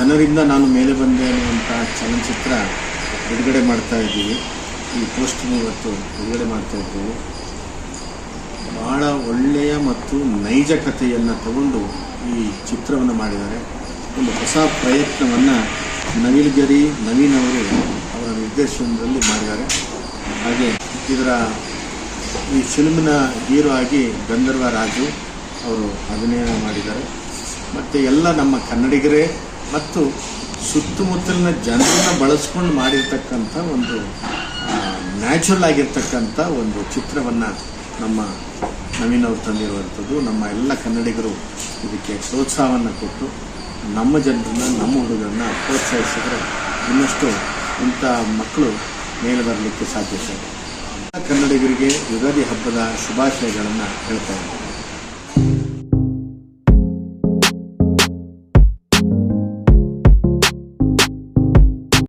ಜನರಿಂದ ನಾನು ಮೇಲೆ ಬಂದೆ ಅನ್ನುವಂಥ ಚಲನಚಿತ್ರ ಬಿಡುಗಡೆ ಮಾಡ್ತಾ ಇದ್ದೀವಿ. ಈ ಪೋಸ್ಟನ್ನು ಇವತ್ತು ಬಿಡುಗಡೆ ಮಾಡ್ತಾ ಇದ್ದೀವಿ. ಭಾಳ ಒಳ್ಳೆಯ ಮತ್ತು ನೈಜ ಕಥೆಯನ್ನು ತಗೊಂಡು ಈ ಚಿತ್ರವನ್ನು ಮಾಡಿದ್ದಾರೆ. ಒಂದು ಹೊಸ ಪ್ರಯತ್ನವನ್ನು ನವೀನ್ ಅವರು ಅವರ ನಿರ್ದೇಶನದಲ್ಲಿ ಮಾಡಿದ್ದಾರೆ. ಹಾಗೆ ಈ ಫಿಲ್ಮಿನ ಹೀರೋ ಆಗಿ ಗಂಧರ್ವ ರಾಜು ಅವರು ಅಭಿನಯ ಮಾಡಿದ್ದಾರೆ. ಮತ್ತು ಎಲ್ಲ ನಮ್ಮ ಕನ್ನಡಿಗರೇ ಮತ್ತು ಸುತ್ತಮುತ್ತಲಿನ ಜನರನ್ನು ಬಳಸ್ಕೊಂಡು ಮಾಡಿರ್ತಕ್ಕಂಥ ಒಂದು ನ್ಯಾಚುರಲ್ ಆಗಿರ್ತಕ್ಕಂಥ ಒಂದು ಚಿತ್ರವನ್ನು ನಮ್ಮ ನವೀನ್ ಅವರು ತಂದಿರುವಂಥದ್ದು. ನಮ್ಮ ಎಲ್ಲ ಕನ್ನಡಿಗರು ಇದಕ್ಕೆ ಪ್ರೋತ್ಸಾಹವನ್ನು ಕೊಟ್ಟು ನಮ್ಮ ಜನರನ್ನ, ನಮ್ಮ ಹುಡುಗರನ್ನ ಪ್ರೋತ್ಸಾಹಿಸಿದರೆ ಇನ್ನಷ್ಟು ಇಂಥ ಮಕ್ಕಳು ಮೇಲೆ ಬರಲಿಕ್ಕೆ ಸಾಧ್ಯತೆ. ಕನ್ನಡಿಗರಿಗೆ ಯುಗಾದಿ ಹಬ್ಬದ ಶುಭಾಶಯಗಳನ್ನು ಹೇಳ್ತಾ ಇದ್ದಾರೆ.